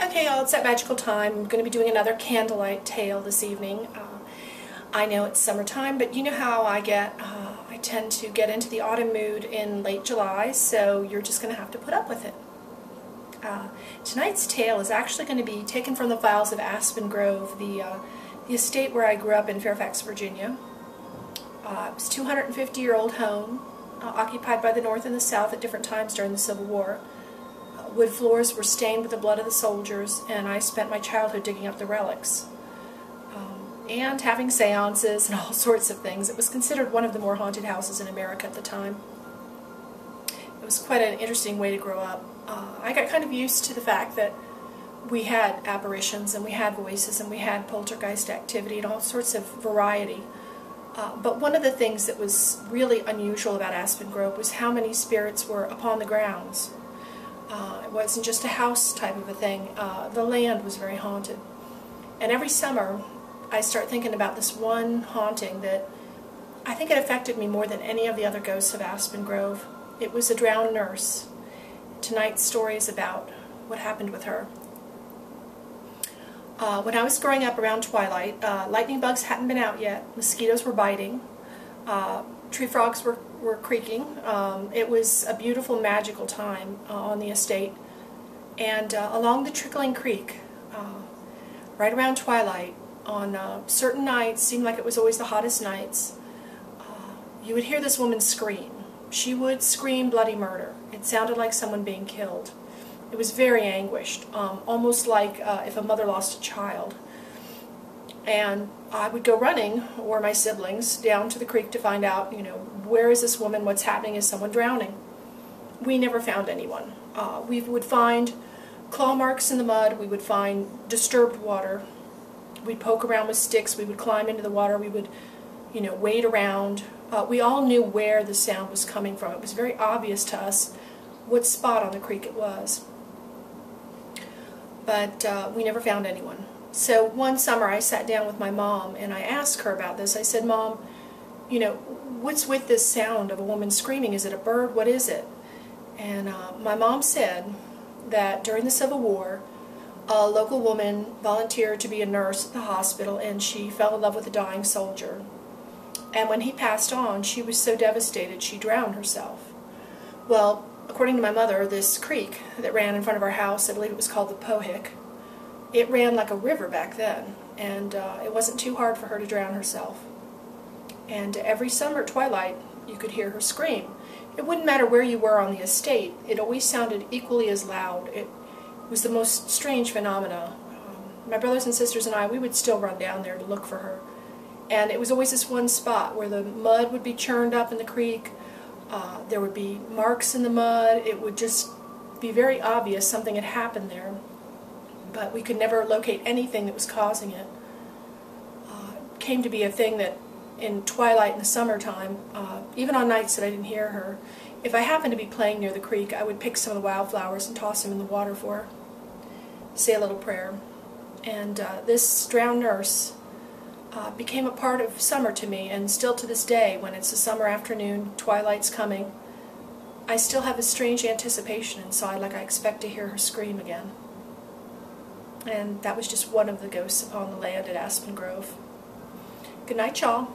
Okay, y'all, it's that magical time. I'm going to be doing another candlelight tale this evening. I know it's summertime, but you know how I get. I tend to get into the autumn mood in late July, so you're just going to have to put up with it. Tonight's tale is actually going to be taken from the files of Aspen Grove, the estate where I grew up in Fairfax, Virginia. It was a 250-year-old home, occupied by the North and the South at different times during the Civil War. Wood floors were stained with the blood of the soldiers, and I spent my childhood digging up the relics. And having seances and all sorts of things. It was considered one of the more haunted houses in America at the time. It was quite an interesting way to grow up. I got kind of used to the fact that we had apparitions and we had voices and we had poltergeist activity and all sorts of variety. But one of the things that was really unusual about Aspen Grove was how many spirits were upon the grounds. It wasn't just a house type of a thing. The land was very haunted. And every summer I start thinking about this one haunting that I think it affected me more than any of the other ghosts of Aspen Grove. It was a drowned nurse. Tonight's story is about what happened with her. When I was growing up around twilight, lightning bugs hadn't been out yet, mosquitoes were biting, tree frogs were creaking. It was a beautiful, magical time on the estate. And along the trickling creek, right around twilight, on certain nights, seemed like it was always the hottest nights, you would hear this woman scream. She would scream bloody murder. It sounded like someone being killed. It was very anguished, almost like if a mother lost a child. And I would go running, or my siblings, down to the creek to find out, where is this woman, what's happening, is someone drowning? We never found anyone. We would find claw marks in the mud, we would find disturbed water, we'd poke around with sticks, we would climb into the water, we would, wade around. We all knew where the sound was coming from. It was very obvious to us what spot on the creek it was. But we never found anyone. So one summer I sat down with my mom and I asked her about this. I said, Mom, what's with this sound of a woman screaming? Is it a bird? What is it? And my mom said that during the Civil War, a local woman volunteered to be a nurse at the hospital, and she fell in love with a dying soldier. And when he passed on, she was so devastated she drowned herself. Well, according to my mother, this creek that ran in front of our house, I believe it was called the Pohick, it ran like a river back then, and it wasn't too hard for her to drown herself. And every summer at twilight, you could hear her scream. It wouldn't matter where you were on the estate, it always sounded equally as loud. It was the most strange phenomena. My brothers and sisters and I, we would still run down there to look for her. And it was always this one spot where the mud would be churned up in the creek. There would be marks in the mud. It would just be very obvious something had happened there. But we could never locate anything that was causing it. It came to be a thing that in twilight in the summertime, even on nights that I didn't hear her, if I happened to be playing near the creek, I would pick some of the wildflowers and toss them in the water for her, say a little prayer. And this drowned nurse became a part of summer to me, and still to this day, when it's a summer afternoon, twilight's coming, I still have a strange anticipation inside, like I expect to hear her scream again. And that was just one of the ghosts upon the land at Aspen Grove. Good night, y'all.